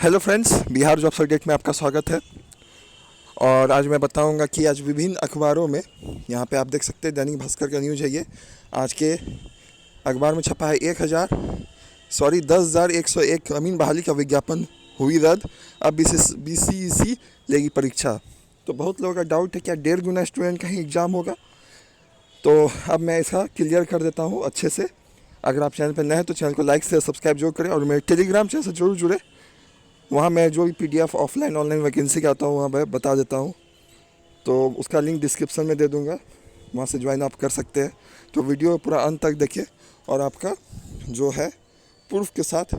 Hello friends, Bihar jobs update में आपका स्वागत है। और आज मैं बताऊंगा कि आज विभिन्न अखबारों में, यहाँ पे आप देख सकते हैं दैनिक भास्कर का न्यूज़ है ये। आज के अखबार में छपा है 10,101 अमीन बहाली का विज्ञापन हुई रद्द, अब BCEC लेगी परीक्षा। तो बहुत लोगों का डाउट है क्या 1.5 गुना स्टूडेंट का ही एग्ज़ाम होगा। तो अब मैं इसका क्लियर कर देता हूँ अच्छे से। अगर आप चैनल पर नए हैं तो चैनल को लाइक से सब्सक्राइब जरूर करें और मेरे टेलीग्राम चैनल से जरूर जुड़े। वहाँ मैं जो भी PDF ऑफलाइन ऑनलाइन वैकेंसी का आता हूँ वहाँ मैं बता देता हूँ। तो उसका लिंक डिस्क्रिप्शन में दे दूँगा, वहाँ से ज्वाइन आप कर सकते हैं। तो वीडियो पूरा अंत तक देखिए और आपका जो है प्रूफ के साथ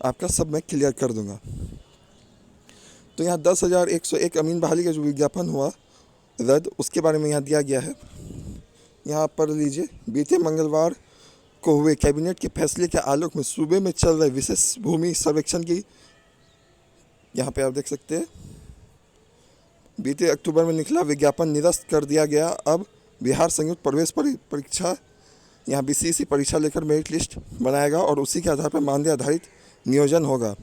आपका सब मैं क्लियर कर दूँगा। तो यहाँ 10,101 अमीन बहाली का जो विज्ञापन हुआ रद्द, उसके बारे में यहाँ दिया गया है। यहाँ पर लीजिए, बीते मंगलवार को हुए कैबिनेट के फैसले के आलोक में सूबे में चल रहे विशेष भूमि सर्वेक्षण की, यहाँ पे आप देख सकते हैं, बीते अक्टूबर में निकला विज्ञापन निरस्त कर दिया गया। अब बिहार संयुक्त प्रवेश परीक्षा यहाँ BCEC परीक्षा लेकर मेरिट लिस्ट बनाएगा और उसी के आधार पर मानदेय आधारित नियोजन होगा।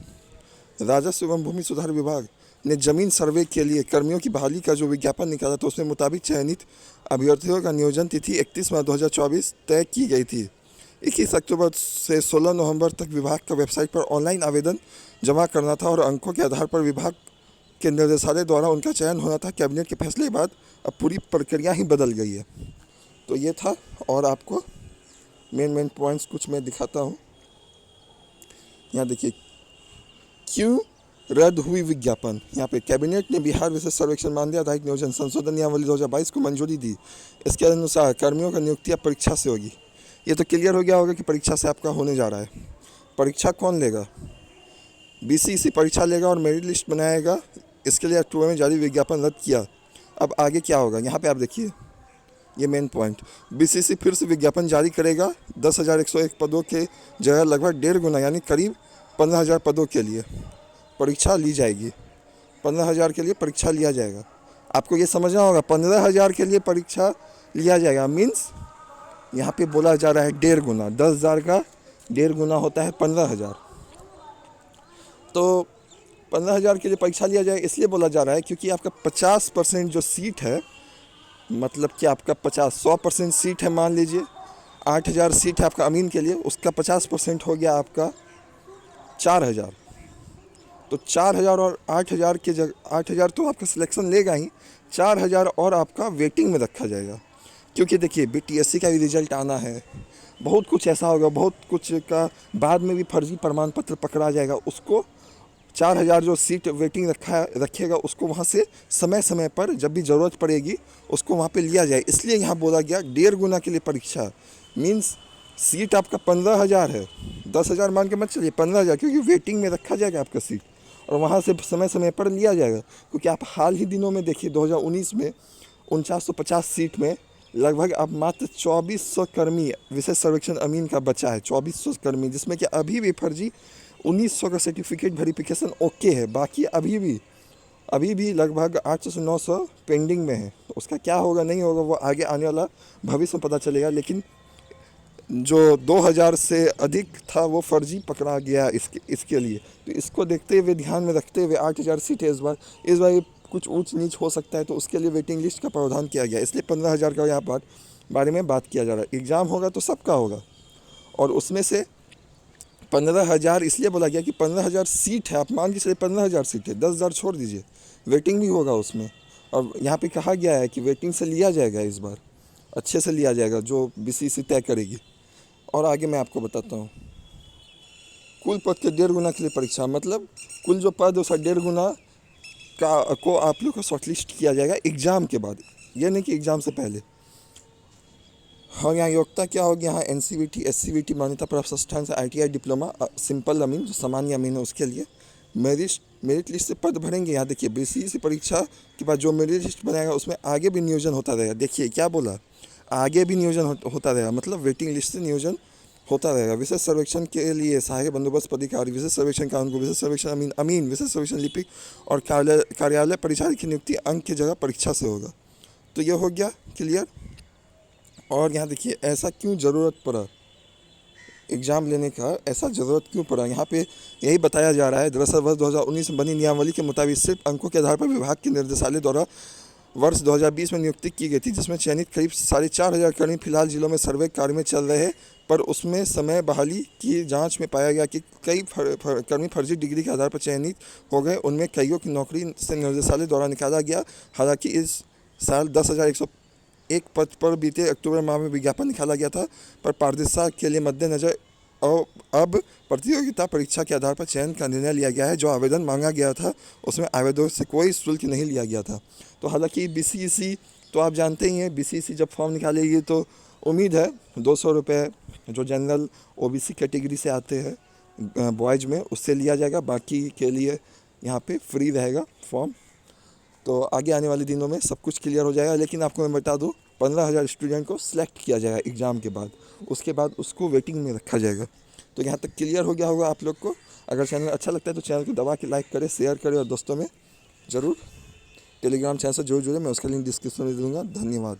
राजस्व एवं भूमि सुधार विभाग ने जमीन सर्वे के लिए कर्मियों की बहाली का जो विज्ञापन निकाला तो उसमें मुताबिक चयनित अभ्यर्थियों का नियोजन तिथि 31 मार्च 2024 तय की गई थी। 21 अक्टूबर से 16 नवंबर तक विभाग का वेबसाइट पर ऑनलाइन आवेदन जमा करना था और अंकों के आधार पर विभाग के निर्देशालय द्वारा उनका चयन होना था। कैबिनेट के फैसले के बाद अब पूरी प्रक्रिया ही बदल गई है। तो ये था, और आपको मेन पॉइंट्स कुछ मैं दिखाता हूँ। यहाँ देखिए, क्यों रद्द हुई विज्ञापन। यहाँ पे कैबिनेट ने बिहार विशेष सर्वेक्षण मानदेय आधारित नियोजन संशोधन नियमावली 2022 को मंजूरी दी। इसके अनुसार कर्मियों का नियुक्ति अब परीक्षा से होगी। ये तो क्लियर हो गया होगा कि परीक्षा से आपका होने जा रहा है। परीक्षा कौन लेगा? BCEC परीक्षा लेगा और मेरिट लिस्ट बनाएगा। इसके लिए अक्टूबर में जारी विज्ञापन रद्द किया। अब आगे क्या होगा, यहाँ पे आप देखिए, ये मेन पॉइंट। BCEC फिर से विज्ञापन जारी करेगा। 10,101 पदों के जगह लगभग 1.5 गुना यानी करीब 15,000 पदों के लिए परीक्षा ली जाएगी। 15,000 के लिए परीक्षा लिया जाएगा। आपको ये समझना होगा, 15,000 के लिए परीक्षा लिया जाएगा मीन्स यहाँ पे बोला जा रहा है 1.5 गुना। 10,000 का 1.5 गुना होता है 15,000। तो 15,000 के लिए परीक्षा लिया जाए इसलिए बोला जा रहा है क्योंकि आपका 50% जो सीट है, मतलब कि आपका 100% सीट है, मान लीजिए 8,000 सीट है आपका अमीन के लिए, उसका 50% हो गया आपका 4,000। तो 4,000 और 8,000 के जगह 8,000 तो आपका सिलेक्शन लेगा ही, 4,000 और आपका वेटिंग में रखा जाएगा। क्योंकि देखिए BTSC का भी रिजल्ट आना है, बहुत कुछ ऐसा होगा, बहुत कुछ का बाद में भी फर्जी प्रमाण पत्र पकड़ा जाएगा। उसको 4,000 जो सीट वेटिंग रखेगा उसको वहाँ से समय समय पर जब भी ज़रूरत पड़ेगी उसको वहाँ पे लिया जाए। इसलिए यहाँ बोला गया 1.5 गुना के लिए परीक्षा। मीन्स सीट आपका 15,000 है, 10,000 मान के मत चलिए, 15,000, क्योंकि वेटिंग में रखा जाएगा आपका सीट और वहाँ से समय समय पर लिया जाएगा। क्योंकि आप हाल ही दिनों में देखिए 2019 में 4950 सीट में लगभग अब मात्र 2400 कर्मी विशेष सर्वेक्षण अमीन का बचा है। 2400 कर्मी, जिसमें कि अभी भी फर्जी 1900 का सर्टिफिकेट वेरिफिकेशन ओके है। बाकी अभी भी लगभग 800 से 900 पेंडिंग में है। उसका क्या होगा नहीं होगा वो आगे आने वाला भविष्य में पता चलेगा। लेकिन जो 2000 से अधिक था वो फर्जी पकड़ा गया इसके लिए। तो इसको देखते हुए, ध्यान में रखते हुए 8,000 सीटें इस बार कुछ ऊंच नीच हो सकता है, तो उसके लिए वेटिंग लिस्ट का प्रावधान किया गया। इसलिए 15,000 का यहाँ बारे में बात किया जा रहा है। एग्ज़ाम होगा तो सबका होगा, और उसमें से 15,000 इसलिए बोला गया कि 15,000 सीट है। आप मान के चलिए 15,000 सीट है, 10,000 छोड़ दीजिए, वेटिंग भी होगा उसमें। और यहाँ पे कहा गया है कि वेटिंग से लिया जाएगा, इस बार अच्छे से लिया जाएगा जो BCEC तय करेगी। और आगे मैं आपको बताता हूँ, कुल पद के 1.5 गुना के लिए परीक्षा, मतलब कुल जो पद उसका 1.5 गुना को आप लोग को शॉर्टलिस्ट किया जाएगा एग्ज़ाम के बाद, ये नहीं कि एग्ज़ाम से पहले। हाँ, यहाँ योग्यता क्या होगी, यहाँ NCVT SCVT मान्यता प्राप्त संस्थान से ITI डिप्लोमा सिंपल अमीन जो सामान्य अमीन है उसके लिए मेरिट लिस्ट से पद भरेंगे। यहाँ देखिए BCEC परीक्षा के बाद जो मेरिट लिस्ट बनाएगा उसमें आगे भी नियोजन होता रहेगा। देखिए क्या बोला, आगे भी नियोजन होता रहेगा, मतलब वेटिंग लिस्ट से नियोजन होता रहेगा। विशेष सर्वेक्षण के लिए सहायक बंदोबस्त अधिकारी, विशेष सर्वेक्षण कानून को, विशेष सर्वेक्षण अमीन, विशेष सर्वेक्षण लिपिक और कार्यालय परिचारक की नियुक्ति अंक की जगह परीक्षा से होगा। तो ये हो गया क्लियर। और यहाँ देखिए, ऐसा क्यों ज़रूरत पड़ा, एग्ज़ाम लेने का ऐसा ज़रूरत क्यों पड़ा। यहाँ पे यही बताया जा रहा है, दरअसल वर्ष 2019 में बनी नियमावली के मुताबिक सिर्फ अंकों के आधार पर विभाग के निर्देशालय द्वारा वर्ष 2020 में नियुक्ति की गई थी, जिसमें चयनित करीब 4,500 कर्मी फिलहाल जिलों में सर्वे कार्य में चल रहे हैं। पर उसमें समय बहाली की जांच में पाया गया कि कई कर्मी फर्जी डिग्री के आधार पर चयनित हो गए। उनमें कईयों की नौकरी से निर्देशालय द्वारा निकाला गया। हालांकि इस साल 10,101 पद पर बीते अक्टूबर माह में विज्ञापन निकाला गया था, पर पारदर्शिता के लिए मद्देनजर अब प्रतियोगिता परीक्षा के आधार पर चयन का निर्णय लिया गया है। जो आवेदन मांगा गया था उसमें आवेदकों से कोई शुल्क नहीं लिया गया था। तो हालांकि बीसीईसी तो आप जानते ही हैं, बीसीईसी जब फॉर्म निकालेगी तो उम्मीद है 200 रुपये जो जनरल ओबीसी कैटेगरी से आते हैं बॉयज़ में, उससे लिया जाएगा। बाकी के लिए यहाँ पे फ्री रहेगा फॉर्म। तो आगे आने वाले दिनों में सब कुछ क्लियर हो जाएगा। लेकिन आपको मैं बता दूँ, 15,000 स्टूडेंट को सिलेक्ट किया जाएगा एग्ज़ाम के बाद, उसके बाद उसको वेटिंग में रखा जाएगा। तो यहाँ तक क्लियर हो गया होगा आप लोग को। अगर चैनल अच्छा लगता है तो चैनल को दबा के लाइक करें, शेयर करें और दोस्तों में ज़रूर टेलीग्राम चैनल से जरूर जुड़े। मैं उसका लिंक डिस्क्रिप्शन में दे दूँगा। धन्यवाद।